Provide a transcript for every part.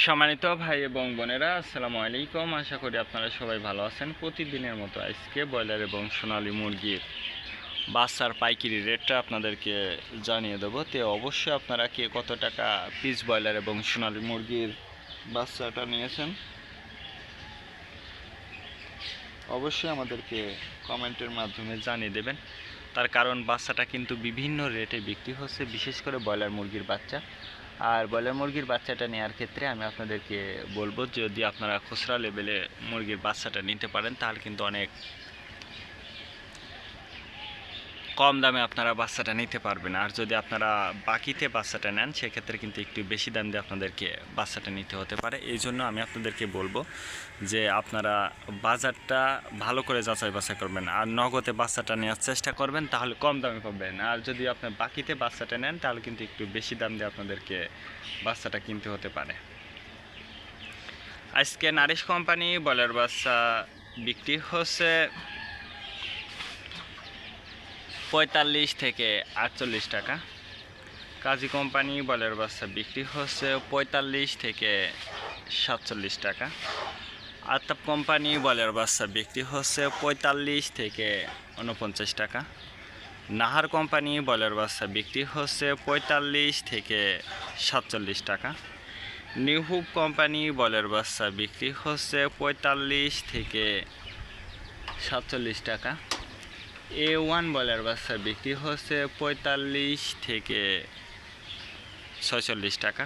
সম্মানিত ভাই এবং বোনেরা, আসসালামু আলাইকুম। আশা করি আপনারা সবাই ভালো আছেন। প্রতিদিনের মতো আজকে ব্রয়লার এবং সোনালী মুরগির বাচ্চার পাইকারি রেটটা আপনাদেরকে জানিয়ে দেবো। তো অবশ্যই আপনারা কে কত টাকা পিস ব্রয়লার এবং সোনালী মুরগির বাচ্চাটা নিয়েছেন অবশ্যই আমাদেরকে কমেন্টের মাধ্যমে জানিয়ে দেবেন। তার কারণ বাচ্চাটা কিন্তু বিভিন্ন রেটে বিক্রি হচ্ছে, বিশেষ করে ব্রয়লার মুরগির বাচ্চা। আর ব্রয়লার মুরগির বাচ্চাটা নেওয়ার ক্ষেত্রে আমি আপনাদেরকে বলবো, যদি আপনারা খুচরা লেভেলে মুরগির বাচ্চাটা নিতে পারেন তাহলে কিন্তু অনেক কম দামে আপনারা বাচ্চাটা নিতে পারবেন। আর যদি আপনারা বাকিতে বাচ্চাটা নেন সেক্ষেত্রে কিন্তু একটু বেশি দাম দিয়ে আপনাদেরকে বাচ্চাটা নিতে হতে পারে। এই জন্য আমি আপনাদেরকে বলবো যে আপনারা বাজারটা ভালো করে যাচাই বাছাই করবেন আর নগদে বাচ্চাটা নেওয়ার চেষ্টা করবেন, তাহলে কম দামে পাবেন। আর যদি আপনার বাকিতে বাচ্চাটা নেন তাহলে কিন্তু একটু বেশি দাম দিয়ে আপনাদেরকে বাচ্চাটা কিনতে হতে পারে। আজকে নারিশ কোম্পানি ব্রয়লার বাচ্চা বিক্রি হচ্ছে 45 থেকে 48 টাকা। কাজী কোম্পানি ব্রয়লার বাচ্চা বিক্রি হচ্ছে 45 থেকে 47 টাকা। আতাপ কোম্পানি ব্রয়লার বাচ্চা বিক্রি হচ্ছে 45 থেকে 49 টাকা। নাহার কোম্পানি ব্রয়লার বাচ্চা বিক্রি হচ্ছে 45 থেকে 47 টাকা। নিউ হোপ কোম্পানি ব্রয়লার বাচ্চা বিক্রি হচ্ছে 45 থেকে 47 টাকা। A1 ব্রয়লার বাচ্চা বিক্রি হচ্ছে 45 থেকে 46 টাকা।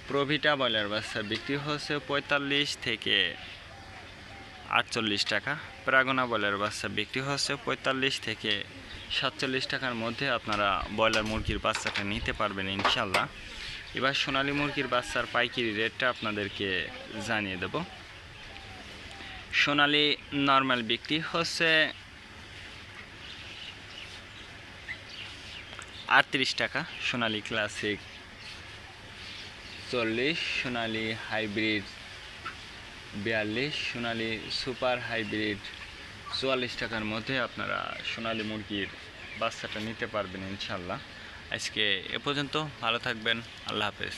প্রভিটা ব্রয়লার বাচ্চা বিক্রি হচ্ছে 45 থেকে 48 টাকা। প্রাগনা ব্রয়লার বাচ্চা বিক্রি হচ্ছে 45 থেকে 47 টাকার মধ্যে আপনারা ব্রয়লার মুরগির বাচ্চাটা নিতে পারবেন ইনশাল্লাহ। এবার সোনালী মুরগির বাচ্চার পাইকারি রেটটা আপনাদেরকে জানিয়ে দেব। সোনালী নর্মাল বিক্রি হচ্ছে 38 টাকা। সোনালী ক্লাসিক 40, সোনালী হাইব্রিড 42, সোনালী সুপার হাইব্রিড 44 টাকার মধ্যে আপনারা সোনালী মুরগির বাচ্চাটা নিতে পারবেন ইনশাল্লাহ। আজকে এ পর্যন্ত, ভালো থাকবেন, আল্লাহ হাফেজ।